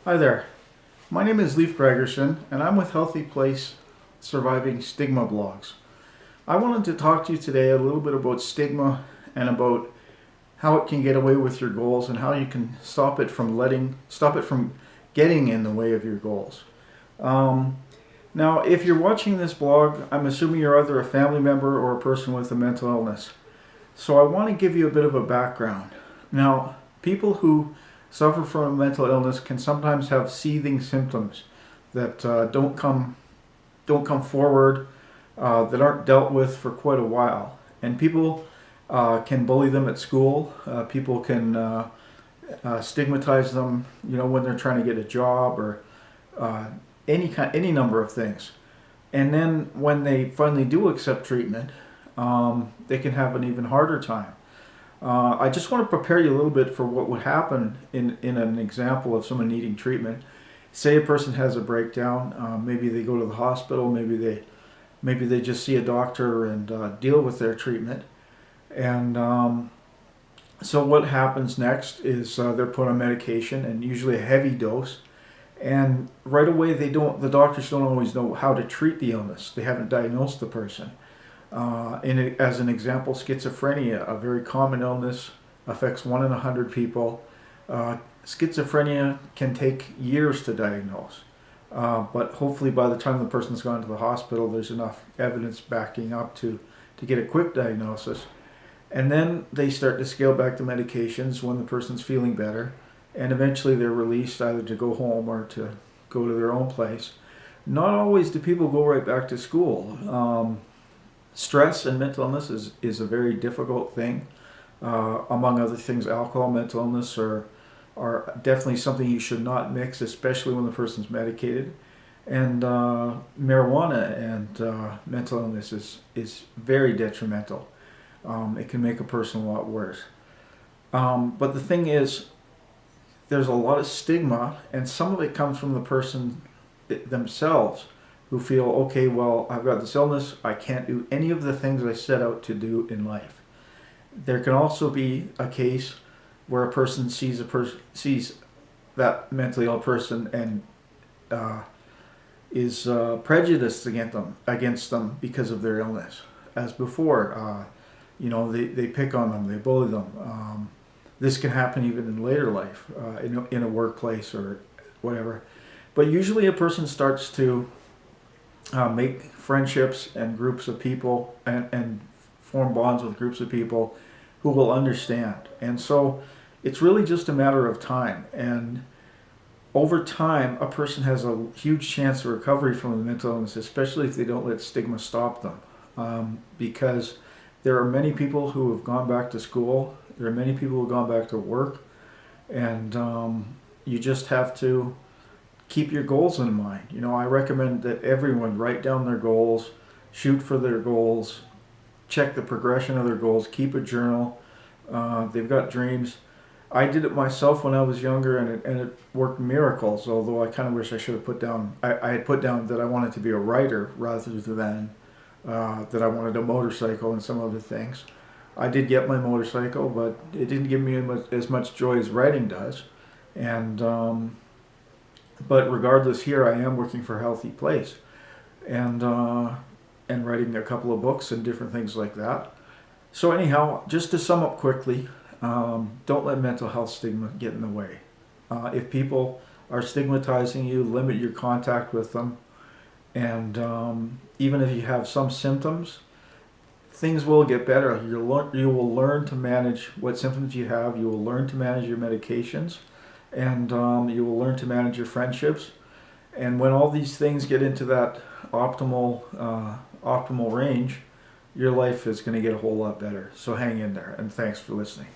Hi there, my name is Leif Gregerson and I'm with HealthyPlace Surviving Stigma blogs. I wanted to talk to you today a little bit about stigma and about how it can get away with your goals and how you can stop it from getting in the way of your goals. Now, if you're watching this blog, I'm assuming you're either a family member or a person with a mental illness. So I want to give you a bit of a background. Now, people who suffer from a mental illness can sometimes have seething symptoms that don't come forward, that aren't dealt with for quite a while. And people can bully them at school. People can stigmatize them, when they're trying to get a job or any number of things. And then when they finally do accept treatment, they can have an even harder time. I just want to prepare you a little bit for what would happen in an example of someone needing treatment. Say a person has a breakdown, maybe they go to the hospital, maybe they just see a doctor and deal with their treatment. And so what happens next is they're put on medication, and usually a heavy dose. And right away the doctors don't always know how to treat the illness. They haven't diagnosed the person. As an example, schizophrenia, a very common illness, affects 1 in 100 people. Schizophrenia can take years to diagnose, but hopefully by the time the person's gone to the hospital, there's enough evidence backing up to get a quick diagnosis. And then they start to scale back the medications when the person's feeling better, and eventually they're released either to go home or to go to their own place. Not always do people go right back to school. Stress and mental illness is a very difficult thing. Among other things, alcohol, mental illness are definitely something you should not mix, especially when the person's medicated. And marijuana and mental illness is very detrimental. It can make a person a lot worse. But the thing is, there's a lot of stigma, and some of it comes from the person themselves, who feel, okay, well, I've got this illness, I can't do any of the things I set out to do in life. There can also be a case where a person sees that mentally ill person and is prejudiced against them because of their illness. As before, they pick on them, they bully them. This can happen even in later life, in a workplace or whatever. But usually a person starts to make friendships and groups of people and form bonds with groups of people who will understand. And so it's really just a matter of time. And over time, a person has a huge chance of recovery from a mental illness, especially if they don't let stigma stop them. Because there are many people who have gone back to school. There are many people who have gone back to work. And you just have to keep your goals in mind. I recommend that everyone write down their goals, shoot for their goals, check the progression of their goals, keep a journal. They've got dreams. I did it myself when I was younger, and it worked miracles, although I kind of wish I should have put down, I had put down that I wanted to be a writer rather than that I wanted a motorcycle and some other things. I did get my motorcycle, but it didn't give me as much joy as writing does. But regardless, here I am working for HealthyPlace and writing a couple of books and different things like that. So anyhow, just to sum up quickly, don't let mental health stigma get in the way. If people are stigmatizing you, limit your contact with them. And even if you have some symptoms, things will get better. You will learn to manage what symptoms you have. You will learn to manage your medications. And you will learn to manage your friendships. And when all these things get into that optimal range, your life is going to get a whole lot better. So hang in there, and thanks for listening.